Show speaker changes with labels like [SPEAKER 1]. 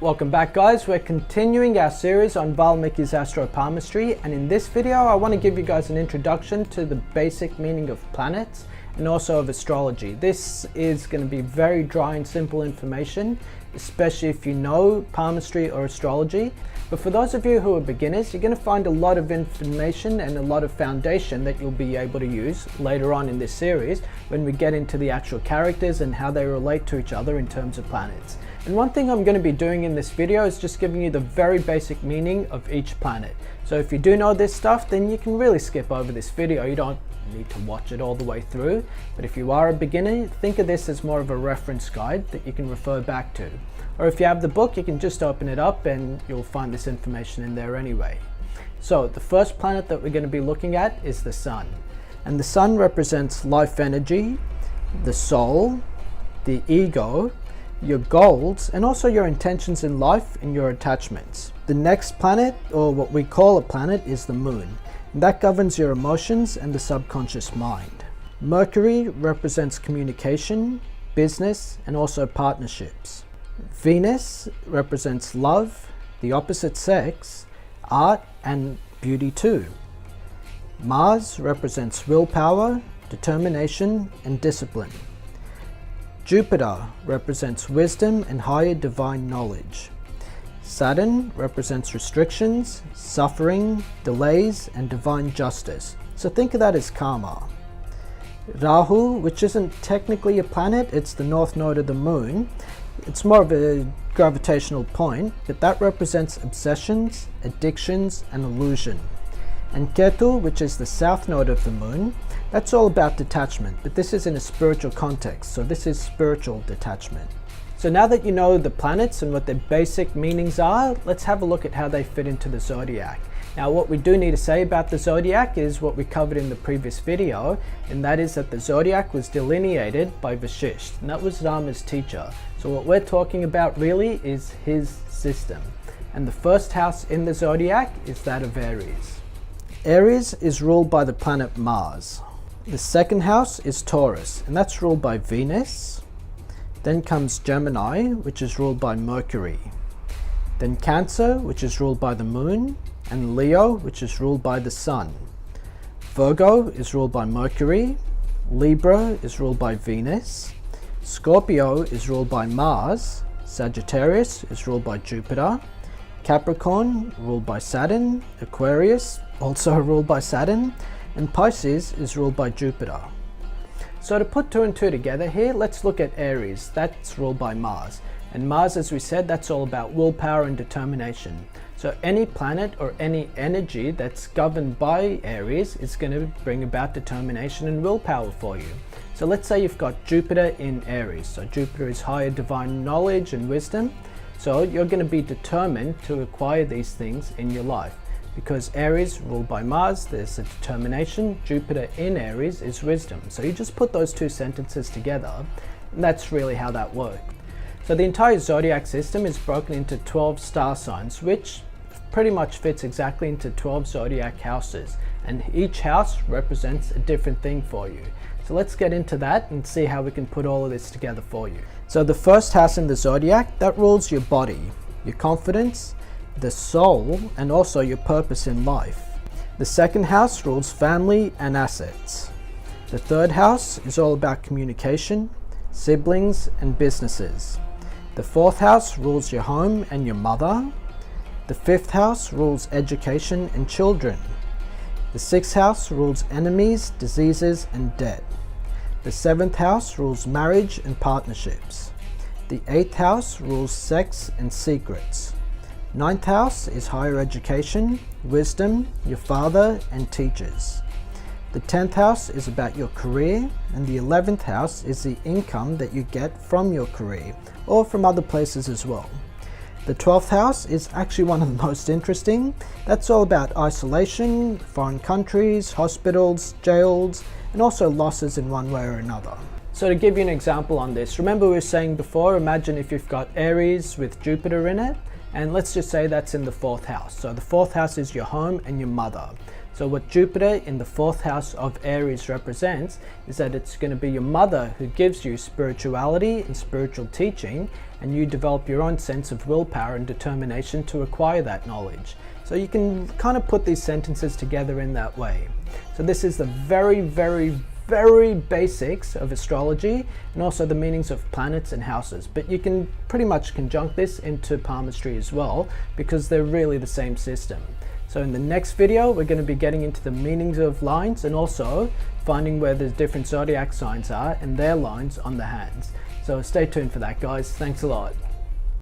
[SPEAKER 1] Welcome back, guys. We're continuing our series on Valmiki's Astropalmistry, and in this video I want to give you guys an introduction to the basic meaning of planets and also of astrology. This is going to be very dry and simple information, especially if you know palmistry or astrology. But for those of you who are beginners, you're going to find a lot of information and a lot of foundation that you'll be able to use later on in this series when we get into the actual characters and how they relate to each other in terms of planets. And one thing I'm going to be doing in this video is just giving you the very basic meaning of each planet. So if you do know this stuff, then you can really skip over this video. You don't need to watch it all the way through. But if you are a beginner, think of this as more of a reference guide that you can refer back to. Or if you have the book, you can just open it up and you'll find this information in there anyway. So the first planet that we're going to be looking at is the Sun. And the Sun represents life energy, the soul, the ego, your goals, and also your intentions in life and your attachments. The next planet, or what we call a planet, is the Moon. And that governs your emotions and the subconscious mind. Mercury represents communication, business, and also partnerships. Venus represents love, the opposite sex, art, and beauty too. Mars represents willpower, determination, and discipline. Jupiter represents wisdom and higher divine knowledge. Saturn represents restrictions, suffering, delays, and divine justice. So think of that as karma. Rahu, which isn't technically a planet, it's the north node of the moon. It's more of a gravitational point, but that represents obsessions, addictions, and illusion. And Ketu, which is the south node of the moon, that's all about detachment, but this is in a spiritual context, so this is spiritual detachment. So now that you know the planets and what their basic meanings are, let's have a look at how they fit into the zodiac. Now what we do need to say about the zodiac is what we covered in the previous video, and that is that the zodiac was delineated by Vashisht, and that was Rama's teacher. So what we're talking about really is his system. And the first house in the zodiac is that of Aries. Aries is ruled by the planet Mars. The second house is Taurus, and that's ruled by Venus. Then comes Gemini, which is ruled by Mercury. Then Cancer, which is ruled by the Moon, and Leo, which is ruled by the Sun. Virgo is ruled by Mercury. Libra is ruled by Venus. Scorpio is ruled by Mars. Sagittarius is ruled by Jupiter. Capricorn ruled by Saturn. Aquarius also ruled by Saturn. And Pisces is ruled by Jupiter. So to put 2 and 2 together here, let's look at Aries. That's ruled by Mars. And Mars, as we said, that's all about willpower and determination. So any planet or any energy that's governed by Aries is going to bring about determination and willpower for you. So let's say you've got Jupiter in Aries. So Jupiter is higher divine knowledge and wisdom. So you're going to be determined to acquire these things in your life. Because Aries ruled by Mars, there's a determination. Jupiter in Aries is wisdom. So you just put those two sentences together, and that's really how that works. So the entire zodiac system is broken into 12 star signs, which pretty much fits exactly into 12 zodiac houses. And each house represents a different thing for you. So let's get into that and see how we can put all of this together for you. So the first house in the zodiac, that rules your body, your confidence, the soul, and also your purpose in life. The second house rules family and assets. The third house is all about communication, siblings, and businesses. The fourth house rules your home and your mother. The fifth house rules education and children. The sixth house rules enemies, diseases, and debt. The seventh house rules marriage and partnerships. The eighth house rules sex and secrets. Ninth house is higher education, wisdom, your father, and teachers. The 10th house is about your career, and the 11th house is the income that you get from your career, or from other places as well. The 12th house is actually one of the most interesting. That's all about isolation, foreign countries, hospitals, jails, and also losses in one way or another. So to give you an example on this, remember we were saying before, imagine if you've got Aries with Jupiter in it, and let's just say that's in the 4th house. So the 4th house is your home and your mother. So what Jupiter in the 4th house of Aries represents is that it's going to be your mother who gives you spirituality and spiritual teaching, and you develop your own sense of willpower and determination to acquire that knowledge. So you can kind of put these sentences together in that way. So this is the very basics of astrology, and also the meanings of planets and houses. But you can pretty much conjunct this into palmistry as well, because they're really the same system. So in the next video, we're going to be getting into the meanings of lines and also finding where the different zodiac signs are and their lines on the hands. So stay tuned for that, guys. Thanks a lot.